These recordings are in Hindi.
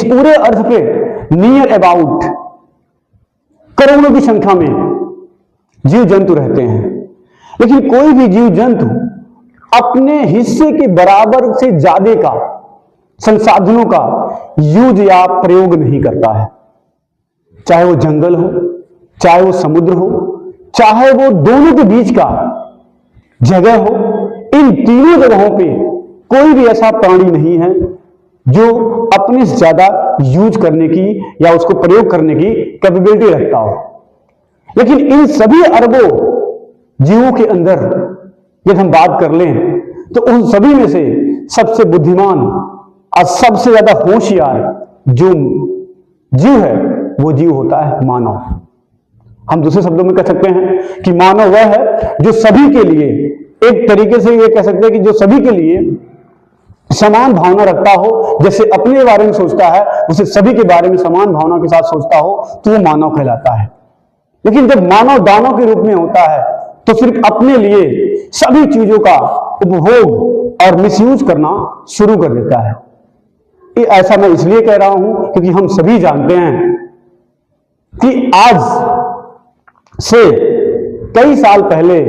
पूरे अर्थ पे नियर अबाउट करोड़ों की संख्या में जीव जंतु रहते हैं, लेकिन कोई भी जीव जंतु अपने हिस्से के बराबर से ज्यादा का संसाधनों का यूज या प्रयोग नहीं करता है। चाहे वो जंगल हो, चाहे वो समुद्र हो, चाहे वो दोनों के बीच का जगह हो, इन तीनों जगहों पे कोई भी ऐसा प्राणी नहीं है जो अपने से ज्यादा यूज करने की या उसको प्रयोग करने की कैपेबिलिटी रखता हो। लेकिन इन सभी अरबों जीवों के अंदर यदि हम बात कर लें तो उन सभी में से सबसे बुद्धिमान और सबसे ज्यादा होशियार जो जीव है वो जीव होता है मानव। हम दूसरे शब्दों में कह सकते हैं कि मानव वह है जो सभी के लिए, एक तरीके से ये कह सकते हैं कि जो सभी के लिए समान भावना रखता हो, जैसे अपने बारे में सोचता है उसे सभी के बारे में समान भावना के साथ सोचता हो, तो वो मानव कहलाता है। लेकिन जब मानव दानव के रूप में होता है तो सिर्फ अपने लिए सभी चीजों का उपभोग और मिसयूज करना शुरू कर देता है। ऐसा मैं इसलिए कह रहा हूं क्योंकि हम सभी जानते हैं कि आज से कई साल पहले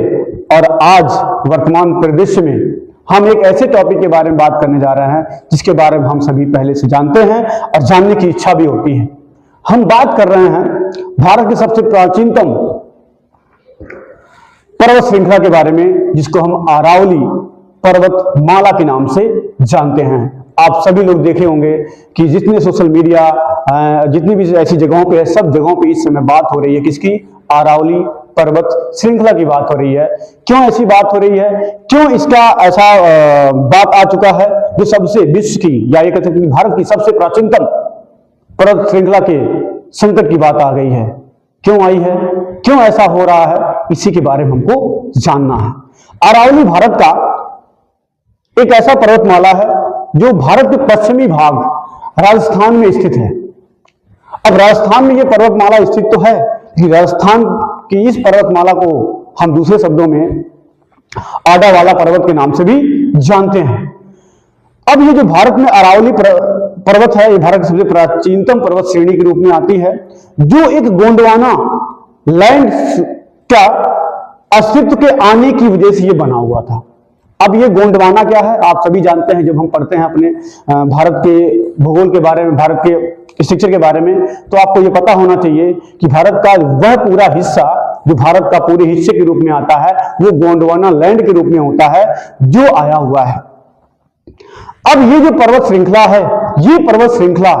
और आज वर्तमान परिदृश्य में हम एक ऐसे टॉपिक के बारे में बात करने जा रहे हैं जिसके बारे में हम सभी पहले से जानते हैं और जानने की इच्छा भी होती है। हम बात कर रहे हैं भारत के सबसे प्राचीनतम पर्वत श्रृंखला के बारे में, जिसको हम अरावली पर्वत माला के नाम से जानते हैं। आप सभी लोग देखे होंगे कि जितने सोशल मीडिया, जितनी भी ऐसी जगहों पे है, सब जगहों पे इस समय बात हो रही है किसकी? अरावली पर्वत श्रृंखला की बात हो रही है। क्यों ऐसी बात हो रही है? क्यों इसका ऐसा बात आ चुका है जो सबसे विश्व की या ये कहते हैं भारत की सबसे प्राचीनतम पर्वत श्रृंखला के संकट की बात आ गई है? क्यों आई है? क्यों ऐसा हो रहा है? इसी के बारे में हमको जानना है। अरावली भारत का एक ऐसा पर्वतमाला है जो भारत के पश्चिमी भाग राजस्थान में स्थित है। अब राजस्थान में यह पर्वतमाला स्थित तो है कि राजस्थान की इस पर्वतमाला को हम दूसरे शब्दों में आडावाला पर्वत के नाम से भी जानते हैं। अब ये जो भारत में अरावली पर्वत है, ये भारत की सबसे प्राचीनतम पर्वत श्रेणी के रूप में आती है, जो एक गोंडवाना लैंड का अस्तित्व के आने की वजह से ये बना हुआ था। अब ये गोंडवाना क्या है आप सभी जानते हैं। जब हम पढ़ते हैं अपने भारत के भूगोल के बारे में, भारत के स्ट्रक्चर के बारे में, तो आपको ये पता होना चाहिए कि भारत का वह पूरा हिस्सा जो भारत का पूरे हिस्से के रूप में आता है वो गोंडवाना लैंड के रूप में होता है जो आया हुआ है। अब ये जो पर्वत श्रृंखला है, ये पर्वत श्रृंखला